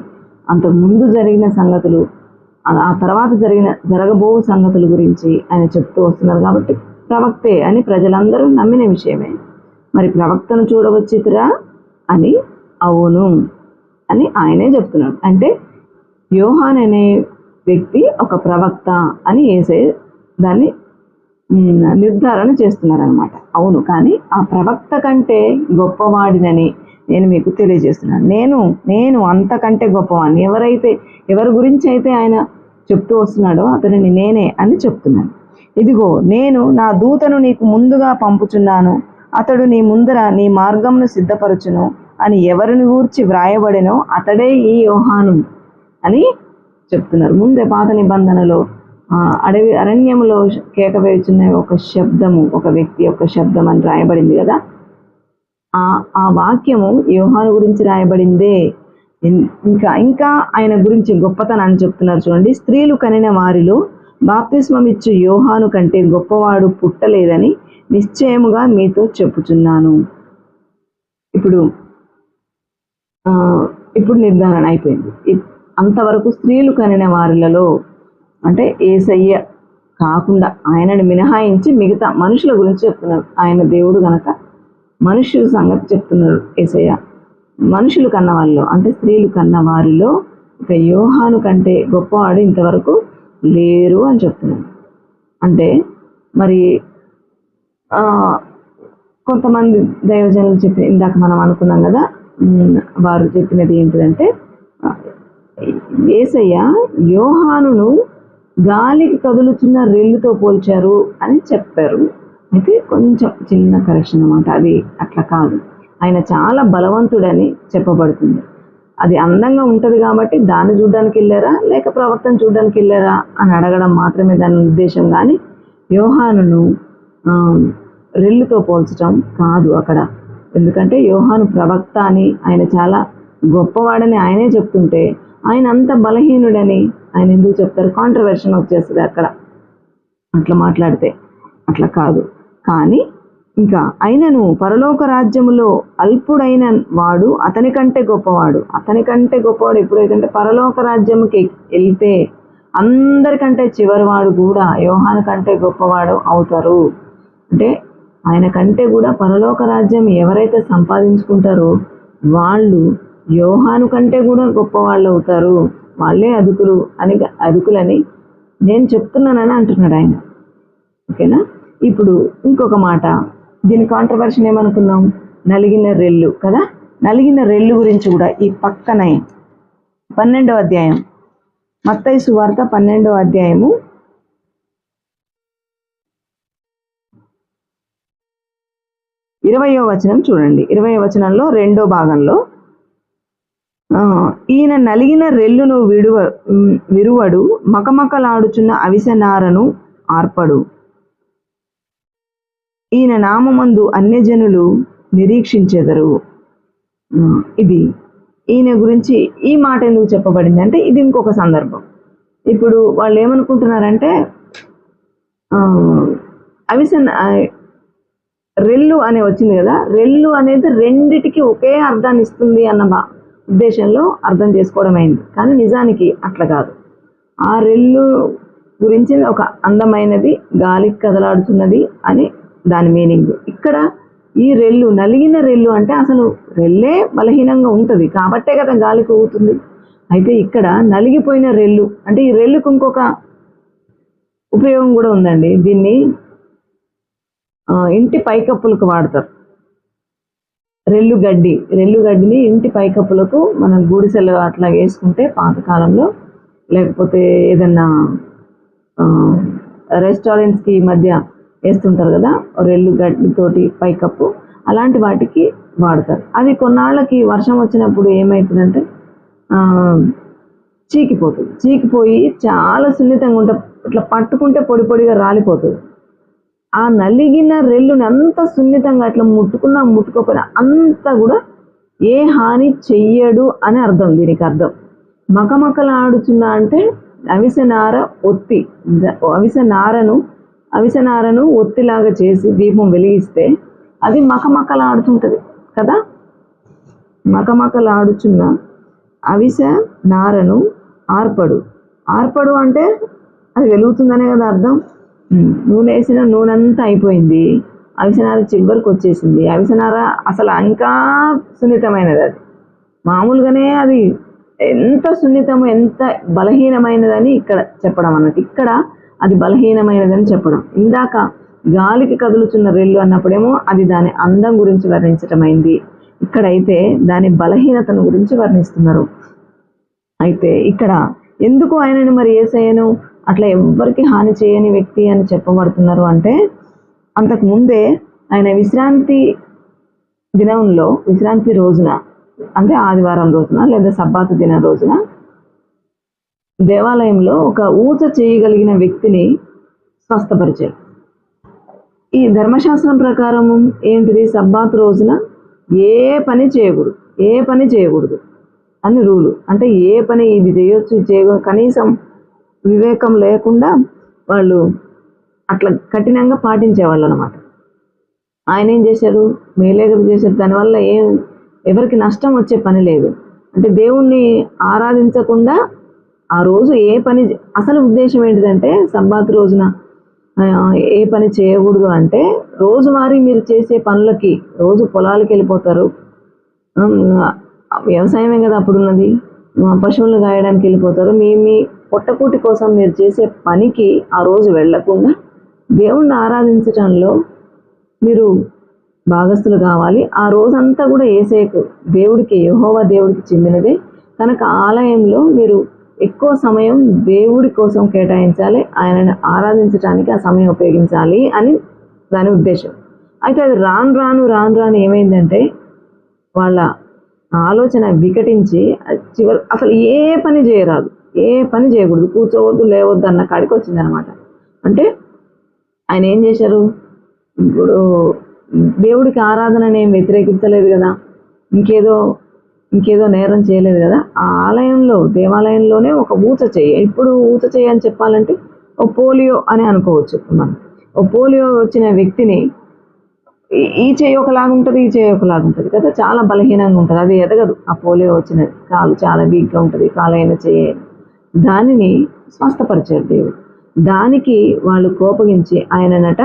అంతకు ముందు జరిగిన సంగతులు, ఆ తర్వాత జరగబో సంగతుల గురించి ఆయన చెప్తూ వస్తున్నారు కాబట్టి ప్రవక్తే అని ప్రజలందరూ నమ్మిన విషయమే. మరి ప్రవక్తను చూడవచ్చితురా అని అవును అని ఆయనే చెప్తున్నాడు. అంటే యోహాన్ అనే వ్యక్తి ఒక ప్రవక్త అని యేసయ్య దాన్ని నిర్ధారణ చేస్తున్నారనమాట. అవును కానీ ఆ ప్రవక్త కంటే గొప్పవాడినని నేను మీకు తెలియజేస్తున్నాను. నేను అంతకంటే గొప్పవాడిని. ఎవరి గురించి అయితే ఆయన చెప్తూ వస్తున్నాడో అతనిని నేనే అని చెప్తున్నాను. ఇదిగో నేను నా దూతను నీకు ముందుగా పంపుచున్నాను, అతడు నీ ముందర నీ మార్గంను సిద్ధపరచును అని ఎవరిని గూర్చి వ్రాయబడినో అతడే ఈ యోహాను అని చెప్తున్నారు. ముందే పాత నిబంధనలో అరణ్యములో కేక వేయుచున్న ఒక శబ్దము, ఒక వ్యక్తి యొక్క శబ్దం అని రాయబడింది కదా. ఆ వాక్యము యోహాను గురించి రాయబడిందే. ఇంకా ఇంకా ఆయన గురించి గొప్పతనాన్ని చెప్తున్నారు చూడండి. స్త్రీలు కనిన వారిలో బాప్తిస్మం ఇచ్చు యోహాను కంటే గొప్పవాడు పుట్టలేదని నిశ్చయముగా మీతో చెప్పుచున్నాను. ఇప్పుడు నిర్ధారణ అయిపోయింది. అంతవరకు స్త్రీలు కనిన వారిలలో అంటే యేసయ్య కాకుండా ఆయనను మినహాయించి మిగతా మనుషుల గురించి చెప్తున్నారు. ఆయన దేవుడు గనక మనుషుల సంగతి చెప్తున్నారు యేసయ్య. మనుషులు కన్న వాళ్ళలో అంటే స్త్రీలు కన్న వారిలో ఇక యోహాను కంటే గొప్పవాడు ఇంతవరకు లేరు అని చెప్తున్నాడు. అంటే మరి కొంతమంది దైవజనులు చెప్పి ఇందాక మనం అనుకున్నాం కదా, వారు చెప్పినది ఏంటిదంటే యేసయ్య యోహానును గాలికి కదులుచున్న రెల్లుతో పోల్చారు అని చెప్పారు. అయితే కొంచెం చిన్న కరెక్షన్ అన్నమాట. అది అట్లా కాదు, ఆయన చాలా బలవంతుడని చెప్పబడుతుంది. అది అందంగా ఉంటుంది కాబట్టి దాన్ని చూడడానికి వెళ్ళారా లేక ప్రవర్తన చూడడానికి వెళ్ళారా అని అడగడం మాత్రమే దాని ఉద్దేశం. కానీ యోహానును రెల్లుతో పోల్చడం కాదు అక్కడ. ఎందుకంటే యోహాను ప్రవక్త అని, ఆయన చాలా గొప్పవాడని ఆయనే చెప్తుంటే ఆయన అంత బలహీనుడని ఆయన ఎందుకు చెప్తారు? కాంట్రవర్షన్ వచ్చేస్తుంది అక్కడ అట్లా మాట్లాడితే. అట్లా కాదు. కానీ ఇంకా అయినను పరలోక రాజ్యములో అల్పుడైన వాడు అతని కంటే గొప్పవాడు. అతని కంటే గొప్పవాడు ఎప్పుడైతే పరలోక రాజ్యముకి వెళ్తే అందరికంటే చివరివాడు కూడా యోహాను కంటే గొప్పవాడు అవుతారు. అంటే ఆయన కంటే కూడా పరలోక రాజ్యం ఎవరైతే సంపాదించుకుంటారో వాళ్ళు యోహాను కంటే కూడా గొప్పవాళ్ళు అవుతారు. వాళ్ళే అదుకులని నేను చెప్తున్నానని అంటున్నాడు ఆయన. ఓకేనా? ఇప్పుడు ఇంకొక మాట, దీని కాంట్రవర్షన్ ఏమనుకున్నాం? నలిగిన రెల్లు కదా. నలిగిన రెల్లు గురించి కూడా ఈ పక్కనే 12వ అధ్యాయం, మత్తయి సువార్త 12వ అధ్యాయము 20వ వచనం చూడండి. 20వ వచనంలో 2వ భాగంలో ఈయన నలిగిన రెల్లును విరువడు, మకమకలాడుచున్న అవిసెనారను ఆర్పడు. ఈయన నామమందు అన్యజనులు నిరీక్షించెదరు. ఇది ఈయన గురించి ఈ మాట ఎందుకు చెప్పబడింది అంటే ఇది ఇంకొక సందర్భం. ఇప్పుడు వాళ్ళు ఏమనుకుంటున్నారంటే రెల్లు అనే వచ్చింది కదా, రెల్లు అనేది రెండిటికి ఒకే అర్థాన్ని ఇస్తుంది అన్న ఉద్దేశంలో అర్థం చేసుకోవడం అయింది. కానీ నిజానికి అట్లా కాదు. ఆ రెల్లు గురించి ఒక అందమైనది, గాలికి కదలాడుతున్నది అని దాని మీనింగ్. ఇక్కడ ఈ రెల్లు, నలిగిన రెల్లు అంటే అసలు రెల్లే బలహీనంగా ఉంటుంది కాబట్టే కదా గాలికి ఊగుతుంది. అయితే ఇక్కడ నలిగిపోయిన రెల్లు అంటే ఈ రెల్లుకు ఇంకొక ఉపయోగం కూడా ఉందండి. దీన్ని ఇంటి పైకప్పులకు వాడతారు. రెల్లు గడ్డిని ఇంటి పైకప్పులకు మనం గుడిసెలు అట్లా వేసుకుంటే పాతకాలంలో, లేకపోతే ఏదన్నా రెస్టారెంట్స్కి ఈ మధ్య వేస్తుంటారు కదా రెల్లు గడ్డితోటి పైకప్పు, అలాంటి వాటికి వాడతారు. అది కొన్నాళ్ళకి వర్షం వచ్చినప్పుడు ఏమవుతుందంటే చీకిపోయి చాలా సున్నితంగా ఉంటుంది. ఇట్లా పట్టుకుంటే పొడి పొడిగా రాలిపోతుంది. ఆ నలిగిన రెల్లుని అంత సున్నితంగా అట్లా ముట్టుకోకపోయినా అంతా కూడా ఏ హాని చెయ్యడు అని అర్థం. దీనికి అర్థం మకమకలాడుచున్న అంటే అవిసెనారను ఒత్తిలాగా చేసి దీపం వెలిగిస్తే అది మకమకలాడుతుంటది కదా. మకమకలాడుచున్న అవిసెనారను ఆర్పడు అంటే అది వెలుగుతుందనే కదా అర్థం. నూనె వేసిన నూనె అంతా అయిపోయింది, అవిసెనార చివరికి వచ్చేసింది. అవిసెనార అసలు ఇంకా సున్నితమైనది. అది మామూలుగానే అది ఎంత సున్నితము, ఎంత బలహీనమైనదని ఇక్కడ చెప్పడం అన్నట్టు. ఇక్కడ అది బలహీనమైనదని చెప్పడం. ఇందాక గాలికి కదులుచున్న రెల్లు అన్నప్పుడేమో అది దాని అందం గురించి వర్ణించటం అయింది. ఇక్కడైతే దాని బలహీనతను గురించి వర్ణిస్తున్నారు. అయితే ఇక్కడ ఎందుకు ఆయనను మరి యేసయ్యను అట్లా ఎవ్వరికి హాని చేయని వ్యక్తి అని చెప్పబడుతున్నారు అంటే, అంతకు ముందే ఆయన విశ్రాంతి రోజున అంటే ఆదివారం రోజున లేదా సబ్బాతు దిన రోజున దేవాలయంలో ఒక ఊచ చేయగలిగిన వ్యక్తిని స్వస్థపరిచాడు. ఈ ధర్మశాస్త్రం ప్రకారము ఏంటిది, సబ్బాతు రోజున ఏ పని చేయకూడదు, ఏ పని చేయకూడదు అని రూలు. అంటే ఏ పని ఇది చేయొచ్చు, ఇది చేయకూడదు, కనీసం వివేకం లేకుండా వాళ్ళు అట్లా కఠినంగా పాటించేవాళ్ళు అనమాట. ఆయన ఏం చేశాడు, మేలేగదు చేశాడు. దానివల్ల ఎవరికి నష్టం వచ్చే పని లేదు. అంటే దేవుణ్ణి ఆరాధించకుండా ఆ రోజు ఏ పని, అసలు ఉద్దేశం ఏంటిదంటే సబ్బాతు రోజున ఏ పని చేయకూడదు అంటే, రోజువారీ మీరు చేసే పనులకి, రోజు పొలాలకి వెళ్ళిపోతారు, వ్యవసాయమే కదా అప్పుడున్నది, పశువులను గాయడానికి వెళ్ళిపోతారు, మీ పొట్టకూటి కోసం మీరు చేసే పనికి ఆ రోజు వెళ్లకుండా దేవుణ్ణి ఆరాధించటంలో మీరు భాగస్థులు కావాలి. ఆ రోజంతా కూడా యేసేకు దేవుడికి, యెహోవా దేవుడికి చెందినదే కనుక ఆలయంలో మీరు ఎక్కువ సమయం దేవుడి కోసం కేటాయించాలి, ఆయనను ఆరాధించడానికి ఆ సమయం ఉపయోగించాలి అని దాని ఉద్దేశం. అయితే అది రాను రాను ఏమైందంటే వాళ్ళ ఆలోచన వికటించి చివరి అసలు ఏ పని చేయరాదు, ఏ పని చేయకూడదు, కూర్చోవద్దు లేవద్దు అన్న కాడికి వచ్చిందనమాట. అంటే ఆయన ఏం చేశారు, ఇప్పుడు దేవుడికి ఆరాధనని ఏం వ్యతిరేకించలేదు కదా, ఇంకేదో నేరం చేయలేదు కదా. ఆ ఆలయంలో, దేవాలయంలోనే ఒక ఊచ చెయ్యి, ఇప్పుడు ఊచ చెయ్యి అని చెప్పాలంటే ఓ పోలియో అని అనుకోవచ్చు మనం. ఓ పోలియో వచ్చిన వ్యక్తిని ఈ చెయ్యి ఒకలాగా ఉంటుంది, ఈ చెయ్యి ఒకలాగా ఉంటుంది కదా, చాలా బలహీనంగా ఉంటుంది, అది ఎదగదు. ఆ పోలియో వచ్చిన కాలు చాలా వీక్గా ఉంటుంది, కాలైన చెయ్యి. దానిని స్వస్థపరిచారు దేవుడు. దానికి వాళ్ళు కోపగించి ఆయననట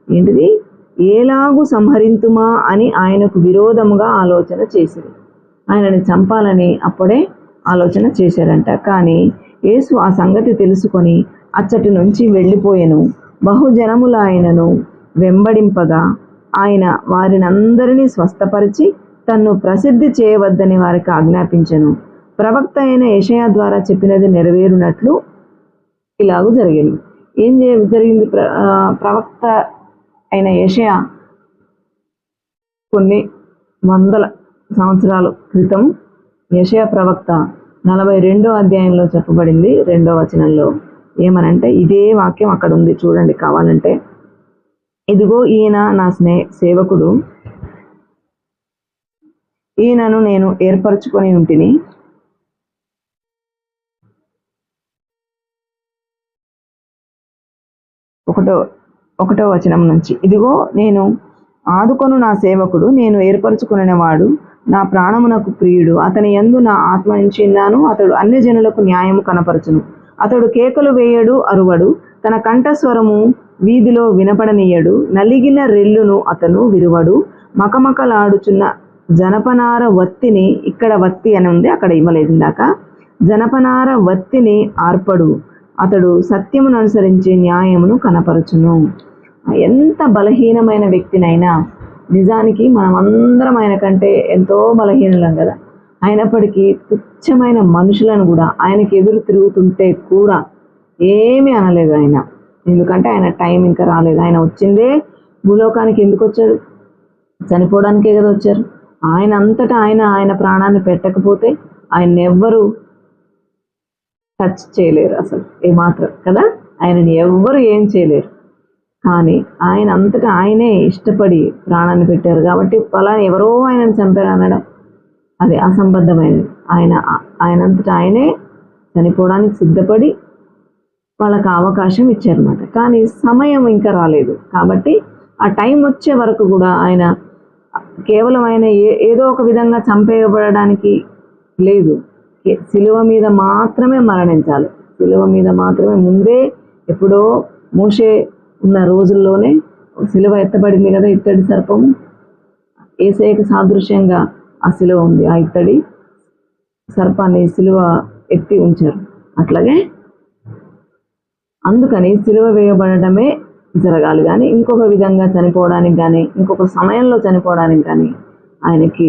ఏంటిది, ఏలాగు సంహరింతుమా అని ఆయనకు విరోధముగా ఆలోచన చేశారు. ఆయనని చంపాలని అప్పుడే ఆలోచన చేశారంట. కానీ యేసు ఆ సంగతి తెలుసుకొని అచ్చటి నుంచి వెళ్ళిపోయెను. బహుజనముల ఆయనను వెంబడింపగా ఆయన వారినందరినీ స్వస్థపరిచి తన్ను ప్రసిద్ధి చేయవద్దని వారికి ఆజ్ఞాపించెను. ప్రవక్త అయిన యెషయా ద్వారా చెప్పినది నెరవేరునట్లు ఇలాగూ జరిగింది. ఏం జరిగింది, ప్రవక్త అయిన యెషయా కొన్ని వందల సంవత్సరాల క్రితం యెషయా ప్రవక్త 42వ అధ్యాయంలో చెప్పబడింది 2వ వచనంలో ఏమనంటే, ఇదే వాక్యం అక్కడ ఉంది చూడండి కావాలంటే. ఇదిగో ఈయన నా సేవకుడు, ఈయనను నేను ఏర్పరచుకొని ఉంటిని, ఒకటో వచనం నుంచి, ఇదిగో నేను ఆదుకొను నా సేవకుడు, నేను ఏర్పరచుకునేవాడు, నా ప్రాణమునకు ప్రియుడు, అతని యందు నా ఆత్మ ఉంచినాను. అతడు అన్ని జనులకు న్యాయము కనపరచును. అతడు కేకలు వేయడు, అరువడు, తన కంఠస్వరము వీధిలో వినపడనీయడు. నలిగిన రెల్లును అతను విరువడు. మకమకలాడుచున్న జనపనార వత్తిని, ఇక్కడ వత్తి అని ఉంది, అక్కడ ఇవ్వలేదు ఇందాక, జనపనార వత్తిని ఆర్పడు. అతడు సత్యమును అనుసరించి న్యాయమును కనపరచును. ఎంత బలహీనమైన వ్యక్తినైనా, నిజానికి మనం అందరం ఆయన కంటే ఎంతో బలహీనులం కదా, అయినప్పటికీ తుచ్చమైన మనుషులను కూడా ఆయనకి ఎదురు తిరుగుతుంటే కూడా ఏమీ అనలేదు ఆయన. ఎందుకంటే ఆయన టైం ఇంకా రాలేదు. ఆయన వచ్చిందే భూలోకానికి ఎందుకు వచ్చారు, చనిపోవడానికే కదా వచ్చారు. ఆయన అంతటా ఆయన ప్రాణాన్ని పెట్టకపోతే ఆయన ఎవ్వరు టచ్ చేయలేరు అసలు ఏమాత్రం కదా, ఆయనని ఎవ్వరు ఏం చేయలేరు. కానీ ఆయన అంతటా ఆయనే ఇష్టపడి ప్రాణాన్ని పెట్టారు కాబట్టి ఫలానా ఎవరో ఆయనను చంపారు అనడం అది అసంబద్ధమైనది. ఆయనంతటా ఆయనే చనిపోవడానికి సిద్ధపడి వాళ్ళకి అవకాశం ఇచ్చారన్నమాట. కానీ సమయం ఇంకా రాలేదు కాబట్టి ఆ టైం వచ్చే వరకు కూడా ఆయన కేవలం ఆయన ఏదో ఒక విధంగా చంపేయబడడానికి లేదు, శిలువ మీద మాత్రమే మరణించాలి, శిలువ మీద మాత్రమే. ముందే ఎప్పుడో మోషే ఉన్న రోజుల్లోనే శిలువ ఎత్తబడింది కదా, ఇత్తడి సర్పము, యేసయ్యకు సాదృశ్యంగా ఆ శిలువ ఉంది. ఆ ఇత్తడి సర్పాన్ని శిలువ ఎత్తి ఉంచారు. అట్లాగే అందుకని శిలువ వేయబడటమే జరగాలి, కానీ ఇంకొక విధంగా చనిపోవడానికి కానీ, ఇంకొక సమయంలో చనిపోవడానికి కానీ ఆయనకి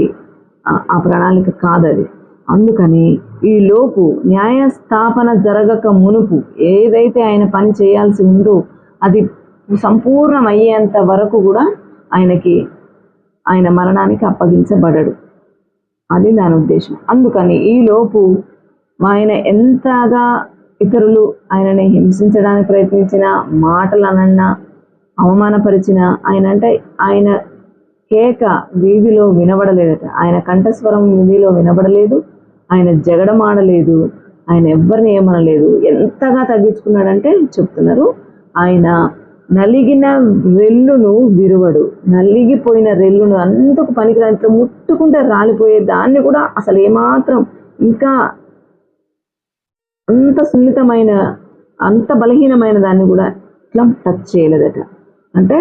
ఆ ప్రణాళిక కాదది. అందుకని ఈ లోపు న్యాయస్థాపన జరగక మునుపు ఏదైతే ఆయన పని చేయాల్సి ఉందో అది సంపూర్ణమయ్యేంత వరకు కూడా ఆయన మరణానికి అప్పగించబడడు. అది దాని ఉద్దేశం. అందుకని ఈ లోపు ఆయన ఎంతగా ఇతరులు ఆయనని హింసించడానికి ప్రయత్నించిన, మాటలు అనన్నా, అవమానపరిచిన, ఆయన కేక వీధిలో వినబడలేదట. ఆయన కంఠస్వరం వీధిలో వినబడలేదు. ఆయన జగడమాడలేదు. ఆయన ఎవ్వరిని ఏమనలేదు. ఎంతగా తగ్గించుకున్నాడంటే చెప్తున్నారు, ఆయన నలిగిన రెల్లును విరువడు. నలిగిపోయిన రెల్లును అందుకు పనికిరాని, ఇట్లా ముట్టుకుంటే రాలిపోయే దాన్ని కూడా అసలు ఏమాత్రం ఇంకా అంత సున్నితమైన, అంత బలహీనమైన దాన్ని కూడా ఇట్లా టచ్ చేయలేదట. అంటే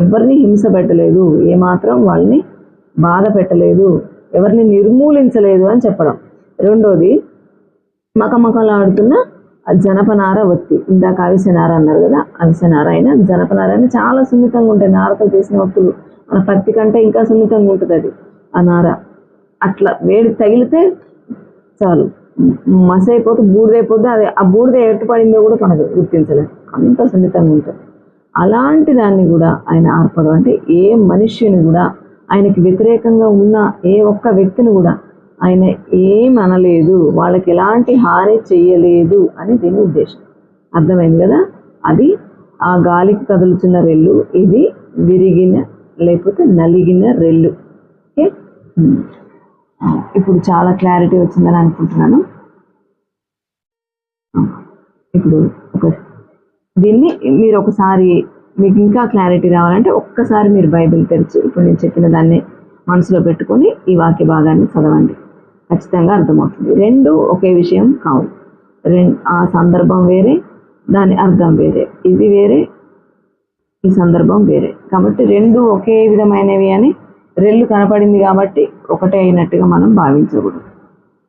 ఎవరిని హింస పెట్టలేదు, ఏమాత్రం వాళ్ళని బాధ పెట్టలేదు, ఎవరిని నిర్మూలించలేదు అని చెప్పడం. రెండోది, మకమకలాడుతున్న జనపనార ఒత్తి. ఇందాక అవిసెనార అన్నారు కదా, అవిసెనార అయినా జనపనార అయినా చాలా సున్నితంగా ఉంటాయి. నారతో చేసిన ఒత్తులు మన పత్తి కంటే ఇంకా సున్నితంగా ఉంటుంది అది, ఆ నార. అట్లా వేడి తగిలితే చాలు మసైపోతే బూడిదైపోతే, అది ఆ బూడిద ఎట్టు పడిందో కూడా మనకు గుర్తించలేదు, అంత సున్నితంగా ఉంటుంది. అలాంటి దాన్ని కూడా ఆయన ఆర్పడం. అంటే ఏ మనుష్యుని కూడా, ఆయనకి వ్యతిరేకంగా ఉన్న ఏ ఒక్క వ్యక్తిని కూడా ఆయన ఏం అనలేదు, వాళ్ళకి ఎలాంటి హాని చెయ్యలేదు అని దీని ఉద్దేశం. అర్థమైంది కదా. అది ఆ గాలికి కదులుతున్న రెల్లు, ఇది విరిగిన లేకపోతే నలిగిన రెల్లు. ఓకే, ఇప్పుడు చాలా క్లారిటీ వచ్చిందని అనుకుంటున్నాను. ఇప్పుడు దీన్ని మీరు ఒకసారి, మీకు ఇంకా క్లారిటీ రావాలంటే ఒక్కసారి మీరు బైబిల్ తెరిచి ఇప్పుడు నేను చెప్పిన దాన్ని మనసులో పెట్టుకొని ఈ వాక్య భాగాన్ని చదవండి, ఖచ్చితంగా అర్థమవుతుంది. రెండు ఒకే విషయం కావు. ఆ సందర్భం వేరే, దాని అర్థం వేరే, ఇది వేరే, ఈ సందర్భం వేరే. కాబట్టి రెండు ఒకే విధమైనవి అని, రెల్లు కనపడింది కాబట్టి ఒకటే అయినట్టుగా మనం భావించకూడదు.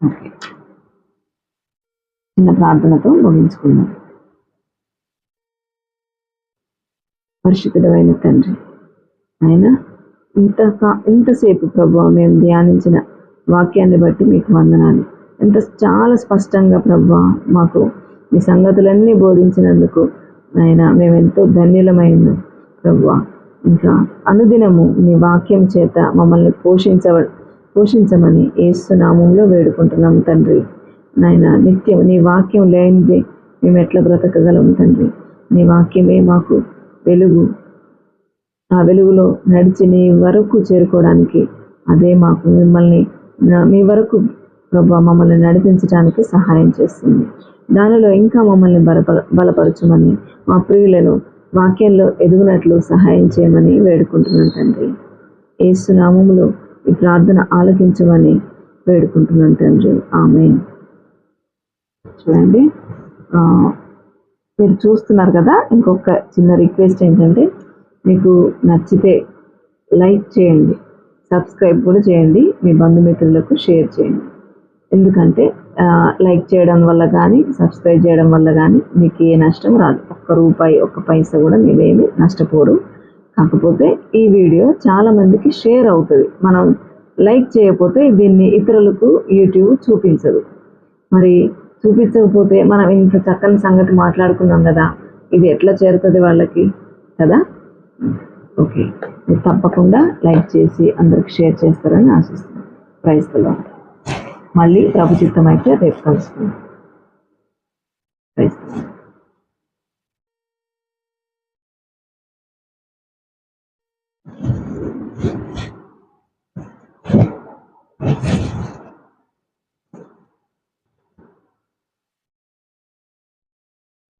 ఓకే, చిన్న ప్రార్థనతో ముగించుకుందాం. పరిశుద్ధుడైన తండ్రి, ఆయన ఇంతసేపు ప్రభువా మేము ధ్యానించిన వాక్యాన్ని బట్టి మీకు వందనాలు. చాలా స్పష్టంగా ప్రభువా మాకు మీ సంగతులన్నీ బోధించినందుకు ఆయన మేమెంతో ధన్యులమైన ప్రభువా. ఇంకా అనుదినము నీ వాక్యం చేత మమ్మల్ని పోషించమని యేసు నామములో వేడుకుంటున్నాం తండ్రి. నాయన నిత్యం నీ వాక్యం లేనిదే మేము ఎట్లా బ్రతకగలం తండ్రి. నీ వాక్యమే మాకు వెలుగు. ఆ వెలుగులో నడిచి నీ వరకు చేరుకోవడానికి, అదే మాకు మీ వరకు ప్రభు మమ్మల్ని నడిపించడానికి సహాయం చేస్తుంది. దానిలో ఇంకా మమ్మల్ని బలపరచమని, మా ప్రియులను వాక్యంలో ఎదుగునట్లు సహాయం చేయమని వేడుకుంటున్నాను తండ్రి. యేసు నామములో ఈ ప్రార్థన ఆలకించమని వేడుకుంటున్నాను తండ్రి. ఆమేన్. చూడండి, మీరు చూస్తున్నారు కదా. ఇంకొక చిన్న రిక్వెస్ట్ ఏంటంటే, మీకు నచ్చితే లైక్ చేయండి, సబ్స్క్రైబ్ కూడా చేయండి, మీ బంధుమిత్రులకు షేర్ చేయండి. ఎందుకంటే లైక్ చేయడం వల్ల కానీ, సబ్స్క్రైబ్ చేయడం వల్ల కానీ మీకు ఏ నష్టం రాదు. ఒక్క రూపాయి, ఒక్క పైసా కూడా మీరేమి నష్టపోరు. కాకపోతే ఈ వీడియో చాలామందికి షేర్ అవుతుంది. మనం లైక్ చేయకపోతే దీన్ని ఇతరులకు యూట్యూబ్ చూపించదు. మరి చూపించకపోతే మనం ఇంత చక్కని సంగతి మాట్లాడుకున్నాం కదా, ఇది ఎట్లా చేరుతుంది వాళ్ళకి కదా. ఓకే, మీరు తప్పకుండా లైక్ చేసి అందరికి షేర్ చేస్తారని ఆశిస్తున్నాను. Praise the Lord. మళ్ళీ ప్రభు చిత్తం అయితే రేపు కలుసుకుందాం. Praise the lord.